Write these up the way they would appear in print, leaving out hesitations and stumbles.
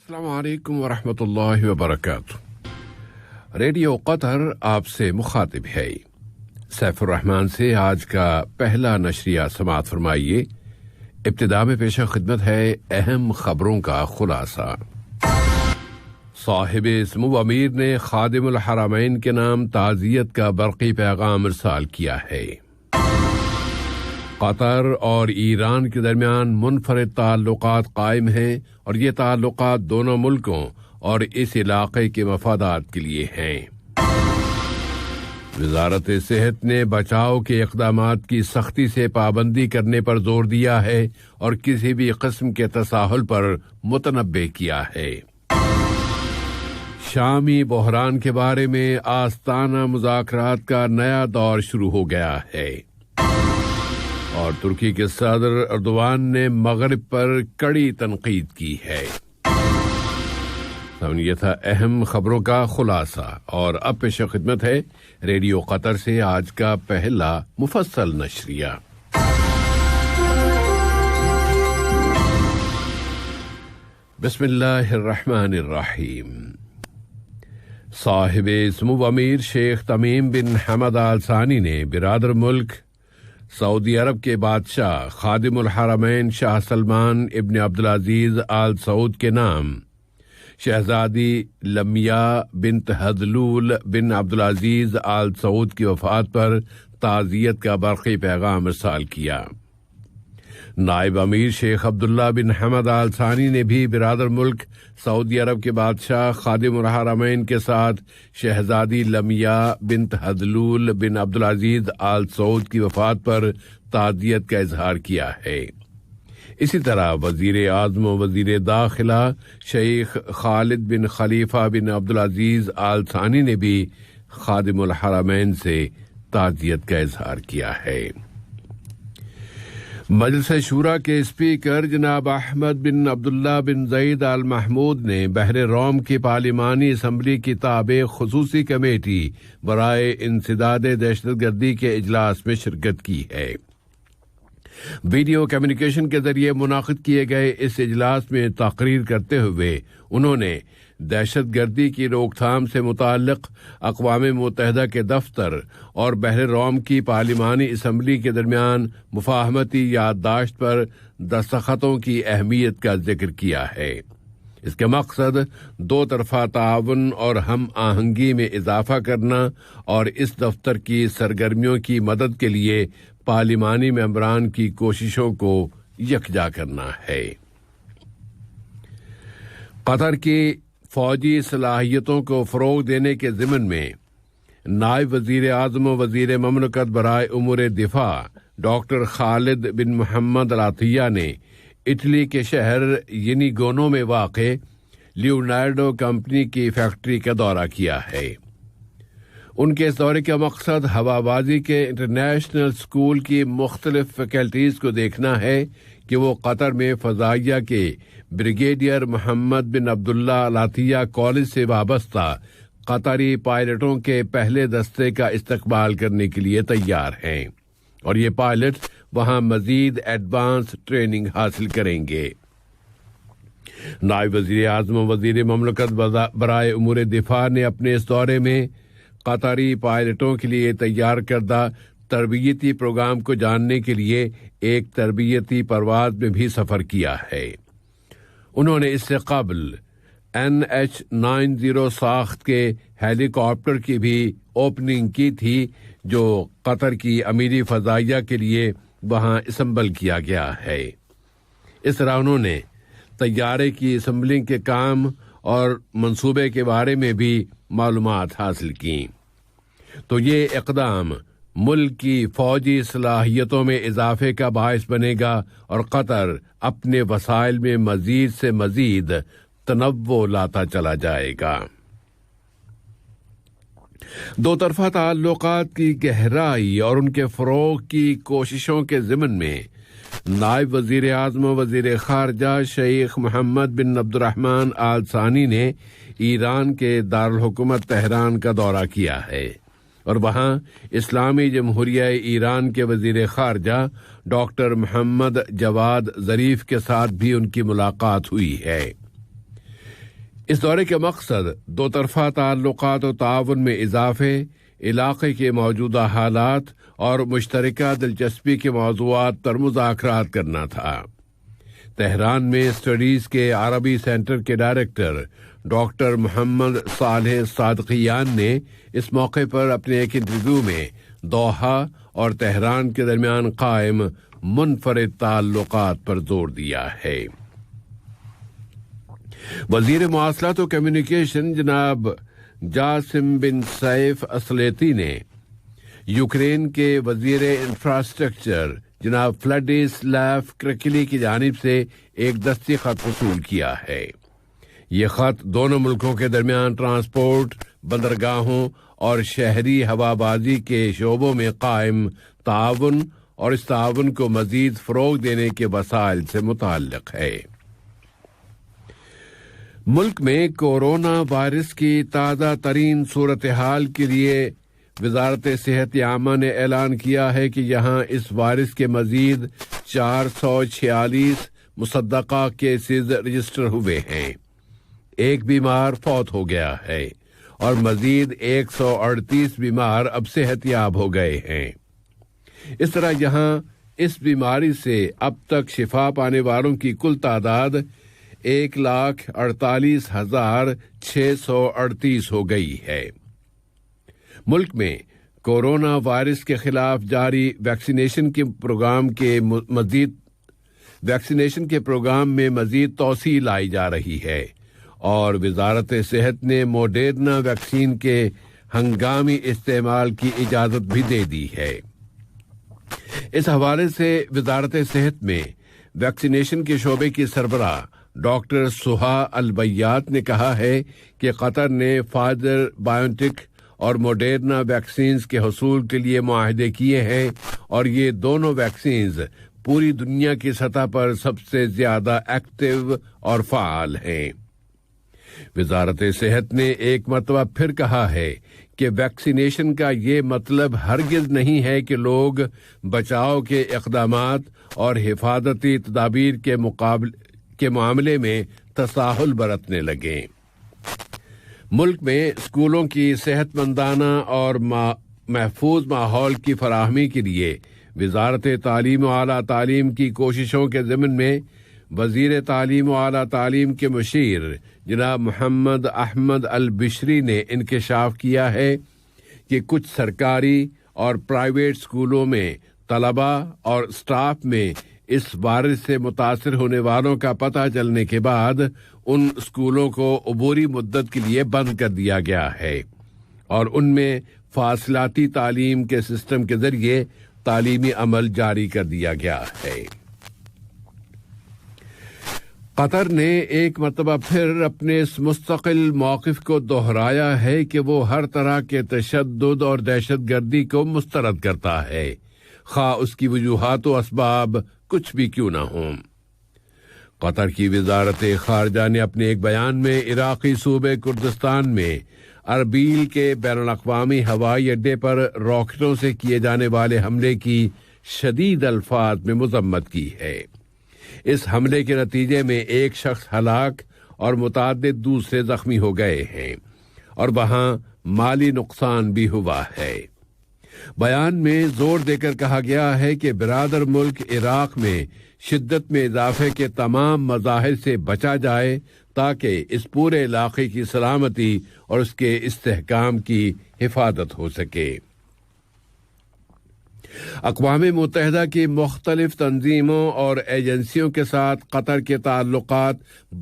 السلام علیکم ورحمۃ اللہ وبرکاتہ۔ ریڈیو قطر آپ سے مخاطب ہے۔ سیف الرحمان سے آج کا پہلا نشریہ سماعت فرمائیے۔ ابتدا میں پیش خدمت ہے اہم خبروں کا خلاصہ۔ صاحب سمو امیر نے خادم الحرمین کے نام تعزیت کا برقی پیغام ارسال کیا ہے۔ قطر اور ایران کے درمیان منفرد تعلقات قائم ہیں اور یہ تعلقات دونوں ملکوں اور اس علاقے کے مفادات کے لیے ہیں۔ وزارت صحت نے بچاؤ کے اقدامات کی سختی سے پابندی کرنے پر زور دیا ہے اور کسی بھی قسم کے تساہل پر متنبہ کیا ہے۔ شامی بحران کے بارے میں آستانہ مذاکرات کا نیا دور شروع ہو گیا ہے، اور ترکی کے صدر اردوان نے مغرب پر کڑی تنقید کی ہے۔ یہ تھا اہم خبروں کا خلاصہ، اور اب پیش خدمت ہے ریڈیو قطر سے آج کا پہلا مفصل نشریہ۔ بسم اللہ الرحمن الرحیم۔ صاحب سمو امیر شیخ تمیم بن حمد آل ثانی نے برادر ملک سعودی عرب کے بادشاہ خادم الحرمین شاہ سلمان ابن عبدالعزیز آل سعود کے نام شہزادی لمیہ بنت حدلول بن عبدالعزیز آل سعود کی وفات پر تعزیت کا برقی پیغام ارسال کیا۔ نائب امیر شیخ عبداللہ بن حمد آل ثانی نے بھی برادر ملک سعودی عرب کے بادشاہ خادم الحرمین کے ساتھ شہزادی لمیہ بنت حدلول بن عبدالعزیز آل سعود کی وفات پر تعزیت کا اظہار کیا ہے۔ اسی طرح وزیر اعظم و وزیر داخلہ شیخ خالد بن خلیفہ بن عبدالعزیز آل ثانی نے بھی خادم الحرمین سے تعزیت کا اظہار کیا ہے۔ مجلس شورا کے اسپیکر جناب احمد بن عبداللہ بن زید آل محمود نے بحر روم کی پارلیمانی اسمبلی کی تابع خصوصی کمیٹی برائے انسداد دہشت گردی کے اجلاس میں شرکت کی ہے۔ ویڈیو کمیونیکیشن کے ذریعے منعقد کیے گئے اس اجلاس میں تقریر کرتے ہوئے انہوں نے دہشت گردی کی روک تھام سے متعلق اقوام متحدہ کے دفتر اور بحر روم کی پارلیمانی اسمبلی کے درمیان مفاہمتی یادداشت پر دستخطوں کی اہمیت کا ذکر کیا ہے۔ اس کا مقصد دو طرفہ تعاون اور ہم آہنگی میں اضافہ کرنا اور اس دفتر کی سرگرمیوں کی مدد کے لیے پارلیمانی ممبران کی کوششوں کو یکجا کرنا ہے۔ قطر کی فوجی صلاحیتوں کو فروغ دینے کے ضمن میں نائب وزیر اعظم و وزیر مملکت برائے امور دفاع ڈاکٹر خالد بن محمد العطیہ نے اٹلی کے شہر ینیگونو میں واقع لیونارڈو کمپنی کی فیکٹری کا دورہ کیا ہے۔ ان کے اس دورے کا مقصد ہوا بازی کے انٹرنیشنل اسکول کی مختلف فیکلٹیز کو دیکھنا ہے کہ وہ قطر میں فضائیہ کے بریگیڈیئر محمد بن عبداللہ العطیہ کالج سے وابستہ قطری پائلٹوں کے پہلے دستے کا استقبال کرنے کے لیے تیار ہیں، اور یہ پائلٹ وہاں مزید ایڈوانس ٹریننگ حاصل کریں گے۔ نائب وزیر اعظم و وزیر مملکت برائے امور دفاع نے اپنے اس دورے میں قطری پائلٹوں کے لیے تیار کردہ تربیتی پروگرام کو جاننے کے لیے ایک تربیتی پرواز میں بھی سفر کیا ہے۔ انہوں نے اس سے قبل NH-90 ساخت کے ہیلی کاپٹر کی بھی اوپننگ کی تھی، جو قطر کی امیری فضائیہ کے لیے وہاں اسمبل کیا گیا ہے۔ اس طرح انہوں نے طیارے کی اسمبلنگ کے کام اور منصوبے کے بارے میں بھی معلومات حاصل کیں۔ تو یہ اقدام ملک کی فوجی صلاحیتوں میں اضافے کا باعث بنے گا اور قطر اپنے وسائل میں مزید سے مزید تنوع لاتا چلا جائے گا۔ دو طرفہ تعلقات کی گہرائی اور ان کے فروغ کی کوششوں کے ضمن میں نائب وزیر اعظم و وزیر خارجہ شیخ محمد بن عبد الرحمن آل ثانی نے ایران کے دارالحکومت تہران کا دورہ کیا ہے، اور وہاں اسلامی جمہوریہ ایران کے وزیر خارجہ ڈاکٹر محمد جواد ظریف کے ساتھ بھی ان کی ملاقات ہوئی ہے۔ اس دورے کا مقصد دو طرفہ تعلقات و تعاون میں اضافے، علاقے کے موجودہ حالات اور مشترکہ دلچسپی کے موضوعات پر مذاکرات کرنا تھا۔ تہران میں اسٹڈیز کے عربی سینٹر کے ڈائریکٹر ڈاکٹر محمد صالح صادقیان نے اس موقع پر اپنے ایک انٹرویو میں دوحہ اور تہران کے درمیان قائم منفرد تعلقات پر زور دیا ہے۔ وزیر مواصلات و کمیونیکیشن جناب جاسم بن سیف اسلیتی نے یوکرین کے وزیر انفراسٹرکچر جناب فلڈیسلاف کرکلی کی جانب سے ایک دستی خط وصول کیا ہے۔ یہ خط دونوں ملکوں کے درمیان ٹرانسپورٹ، بندرگاہوں اور شہری ہوابازی کے شعبوں میں قائم تعاون اور اس تعاون کو مزید فروغ دینے کے وسائل سے متعلق ہے۔ ملک میں کورونا وائرس کی تازہ ترین صورتحال کے لیے وزارت صحت عامہ نے اعلان کیا ہے کہ یہاں اس وائرس کے مزید 446 مصدقہ کیسز رجسٹر ہوئے ہیں، ایک بیمار فوت ہو گیا ہے اور مزید 138 بیمار اب صحت یاب ہو گئے ہیں۔ اس طرح یہاں اس بیماری سے اب تک شفا پانے والوں کی کل تعداد 1,48,638 ہو گئی ہے۔ ملک میں کورونا وائرس کے خلاف جاری ویکسینیشن کے پروگرام میں مزید توسیع لائی جا رہی ہے اور وزارت صحت نے موڈرنا ویکسین کے ہنگامی استعمال کی اجازت بھی دے دی ہے۔ اس حوالے سے وزارت صحت میں ویکسینیشن کے شعبے کی سربراہ ڈاکٹر سہا البیات نے کہا ہے کہ قطر نے فائزر بائیوٹیک اور موڈرنا ویکسینز کے حصول کے لیے معاہدے کیے ہیں اور یہ دونوں ویکسینز پوری دنیا کی سطح پر سب سے زیادہ ایکٹیو اور فعال ہیں۔ وزارت صحت نے ایک مرتبہ پھر کہا ہے کہ ویکسینیشن کا یہ مطلب ہرگز نہیں ہے کہ لوگ بچاؤ کے اقدامات اور حفاظتی تدابیر کے معاملے میں تساہل برتنے لگیں۔ ملک میں اسکولوں کی صحت مندانہ اور محفوظ ماحول کی فراہمی کے لیے وزارت تعلیم و اعلیٰ تعلیم کی کوششوں کے ضمن میں وزیر تعلیم و اعلیٰ تعلیم کے مشیر جناب محمد احمد البشری نے انکشاف کیا ہے کہ کچھ سرکاری اور پرائیویٹ اسکولوں میں طلباء اور اسٹاف میں اس وائرس سے متاثر ہونے والوں کا پتہ چلنے کے بعد ان اسکولوں کو عبوری مدت کے لیے بند کر دیا گیا ہے اور ان میں فاصلاتی تعلیم کے سسٹم کے ذریعے تعلیمی عمل جاری کر دیا گیا ہے۔ قطر نے ایک مرتبہ پھر اپنے اس مستقل موقف کو دہرایا ہے کہ وہ ہر طرح کے تشدد اور دہشت گردی کو مسترد کرتا ہے، خواہ اس کی وجوہات و اسباب کچھ بھی کیوں نہ ہوں۔ قطر کی وزارت خارجہ نے اپنے ایک بیان میں عراقی صوبے کردستان میں اربیل کے بین الاقوامی ہوائی اڈے پر راکٹوں سے کیے جانے والے حملے کی شدید الفاظ میں مذمت کی ہے۔ اس حملے کے نتیجے میں ایک شخص ہلاک اور متعدد دوسرے زخمی ہو گئے ہیں اور وہاں مالی نقصان بھی ہوا ہے۔ بیان میں زور دے کر کہا گیا ہے کہ برادر ملک عراق میں شدت میں اضافے کے تمام مظاہر سے بچا جائے تاکہ اس پورے علاقے کی سلامتی اور اس کے استحکام کی حفاظت ہو سکے۔ اقوام متحدہ کی مختلف تنظیموں اور ایجنسیوں کے ساتھ قطر کے تعلقات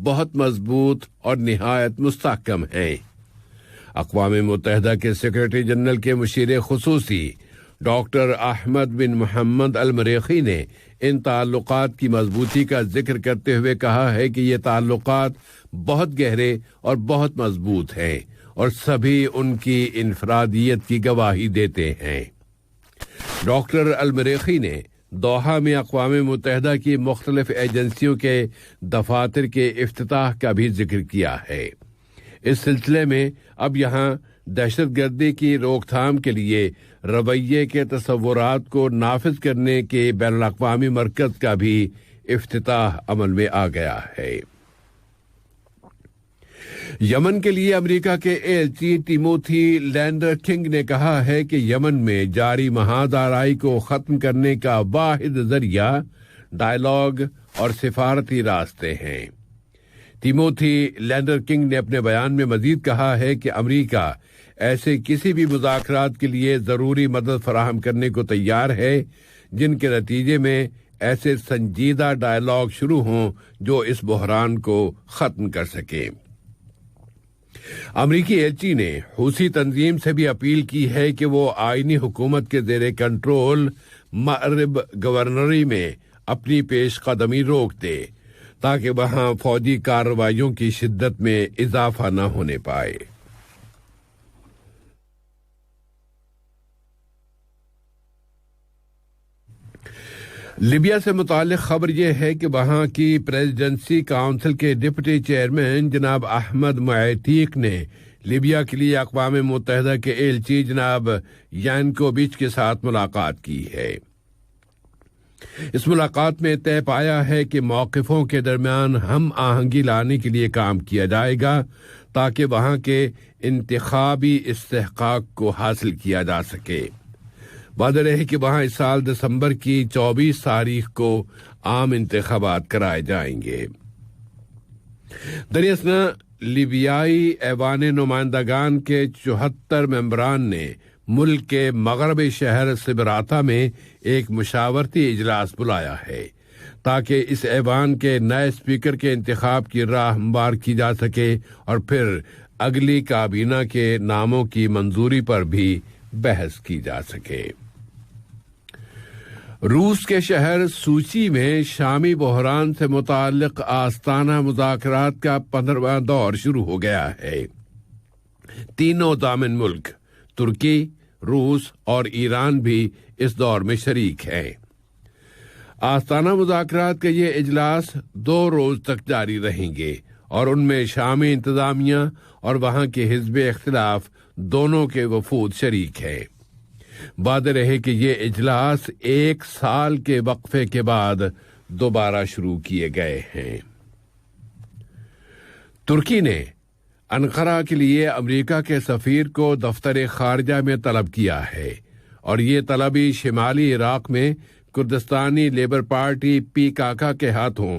بہت مضبوط اور نہایت مستحکم ہیں۔ اقوام متحدہ کے سیکرٹری جنرل کے مشیر خصوصی ڈاکٹر احمد بن محمد المریخی نے ان تعلقات کی مضبوطی کا ذکر کرتے ہوئے کہا ہے کہ یہ تعلقات بہت گہرے اور بہت مضبوط ہیں اور سبھی ان کی انفرادیت کی گواہی دیتے ہیں۔ ڈاکٹر المریخی نے دوحہ میں اقوام متحدہ کی مختلف ایجنسیوں کے دفاتر کے افتتاح کا بھی ذکر کیا ہے۔ اس سلسلے میں اب یہاں دہشت گردی کی روک تھام کے لیے رویے کے تصورات کو نافذ کرنے کے بین الاقوامی مرکز کا بھی افتتاح عمل میں آ گیا ہے۔ یمن کے لیے امریکہ کے ایلچی ٹیموتھی لینڈر کنگ نے کہا ہے کہ یمن میں جاری محاذ آرائی کو ختم کرنے کا واحد ذریعہ ڈائیلاگ اور سفارتی راستے ہیں۔ ٹیموتھی لینڈر کنگ نے اپنے بیان میں مزید کہا ہے کہ امریکہ ایسے کسی بھی مذاکرات کے لیے ضروری مدد فراہم کرنے کو تیار ہے جن کے نتیجے میں ایسے سنجیدہ ڈائیلاگ شروع ہوں جو اس بحران کو ختم کر سکے۔ امریکی ایلچی نے حوثی تنظیم سے بھی اپیل کی ہے کہ وہ آئینی حکومت کے زیر کنٹرول مغرب گورنری میں اپنی پیش قدمی روک دے تاکہ وہاں فوجی کارروائیوں کی شدت میں اضافہ نہ ہونے پائے۔ لیبیا سے متعلق خبر یہ ہے کہ وہاں کی پریزیڈنسی کونسل کے ڈپٹی چیئرمین جناب احمد معیتیق نے لیبیا کے لیے اقوام متحدہ کے ایلچی جناب یانکووچ کے ساتھ ملاقات کی ہے۔ اس ملاقات میں طے پایا ہے کہ موقفوں کے درمیان ہم آہنگی لانے کے لیے کام کیا جائے گا تاکہ وہاں کے انتخابی استحقاق کو حاصل کیا جا سکے۔ وعدہ رہے کہ وہاں اس سال دسمبر کی 24 تاریخ کو عام انتخابات کرائے جائیں گے۔ دراصل لیبیائی ایوان نمائندگان کے 74 ممبران نے ملک کے مغربی شہر سبراتا میں ایک مشاورتی اجلاس بلایا ہے تاکہ اس ایوان کے نئے اسپیکر کے انتخاب کی راہ ہموار کی جا سکے اور پھر اگلی کابینہ کے ناموں کی منظوری پر بھی بحث کی جا سکے۔ روس کے شہر سوچی میں شامی بحران سے متعلق آستانہ مذاکرات کا 15واں دور شروع ہو گیا ہے۔ تینوں ضامن ملک ترکی، روس اور ایران بھی اس دور میں شریک ہیں۔ آستانہ مذاکرات کا یہ اجلاس 2 روز تک جاری رہیں گے اور ان میں شامی انتظامیہ اور وہاں کے حزب اختلاف دونوں کے وفود شریک ہیں۔ وعدہ رہے کہ یہ اجلاس 1 سال کے وقفے کے بعد دوبارہ شروع کیے گئے ہیں۔ ترکی نے انقرہ کے لیے امریکہ کے سفیر کو دفتر خارجہ میں طلب کیا ہے اور یہ طلبی شمالی عراق میں کردستانی لیبر پارٹی PKK کے ہاتھوں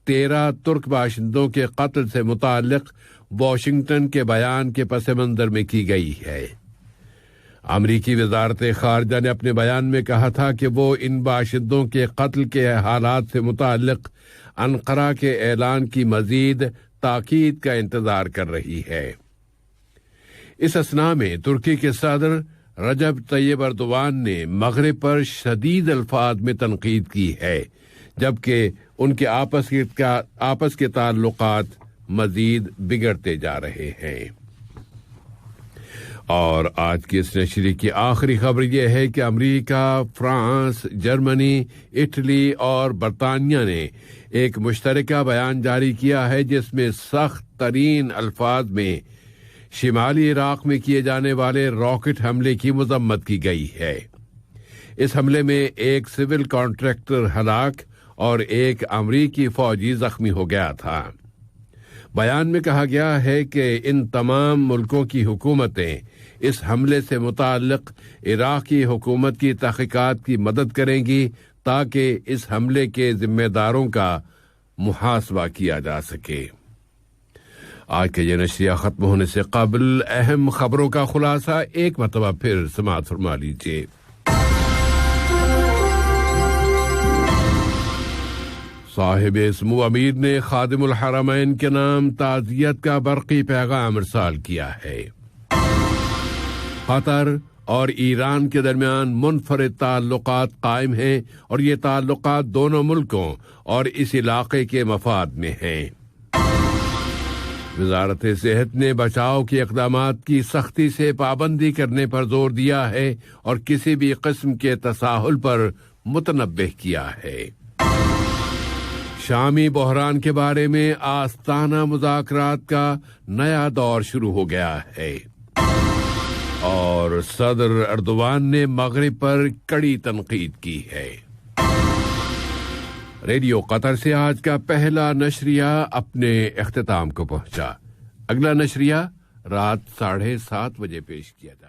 13 ترک باشندوں کے قتل سے متعلق واشنگٹن کے بیان کے پس منظر میں کی گئی ہے۔ امریکی وزارت خارجہ نے اپنے بیان میں کہا تھا کہ وہ ان باشندوں کے قتل کے حالات سے متعلق انقرہ کے اعلان کی مزید تاکید کا انتظار کر رہی ہے۔ اس اثناء میں ترکی کے صدر رجب طیب ایردوان نے مغرب پر شدید الفاظ میں تنقید کی ہے جبکہ ان کے آپس کے تعلقات مزید بگڑتے جا رہے ہیں۔ اور آج کی اس نشریے کی آخری خبر یہ ہے کہ امریکہ، فرانس، جرمنی، اٹلی اور برطانیہ نے ایک مشترکہ بیان جاری کیا ہے جس میں سخت ترین الفاظ میں شمالی عراق میں کیے جانے والے راکٹ حملے کی مذمت کی گئی ہے۔ اس حملے میں ایک سول کانٹریکٹر ہلاک اور ایک امریکی فوجی زخمی ہو گیا تھا۔ بیان میں کہا گیا ہے کہ ان تمام ملکوں کی حکومتیں اس حملے سے متعلق عراقی حکومت کی تحقیقات کی مدد کریں گی تاکہ اس حملے کے ذمہ داروں کا محاسبہ کیا جا سکے۔ آج کا یہ نشریہ ختم ہونے سے قبل اہم خبروں کا خلاصہ ایک مرتبہ پھر سماعت فرما لیجیے۔ صاحب سمو امیر نے خادم الحرمین کے نام تعزیت کا برقی پیغام ارسال کیا ہے۔ قطر اور ایران کے درمیان منفرد تعلقات قائم ہیں اور یہ تعلقات دونوں ملکوں اور اس علاقے کے مفاد میں ہیں۔ وزارت صحت نے بچاؤ کے اقدامات کی سختی سے پابندی کرنے پر زور دیا ہے اور کسی بھی قسم کے تساہل پر متنبہ کیا ہے۔ شامی بحران کے بارے میں آستانہ مذاکرات کا نیا دور شروع ہو گیا ہے اور صدر ایردوان نے مغرب پر کڑی تنقید کی ہے۔ ریڈیو قطر سے آج کا پہلا نشریہ اپنے اختتام کو پہنچا۔ اگلا نشریہ رات 7:30 بجے پیش کیا جائے.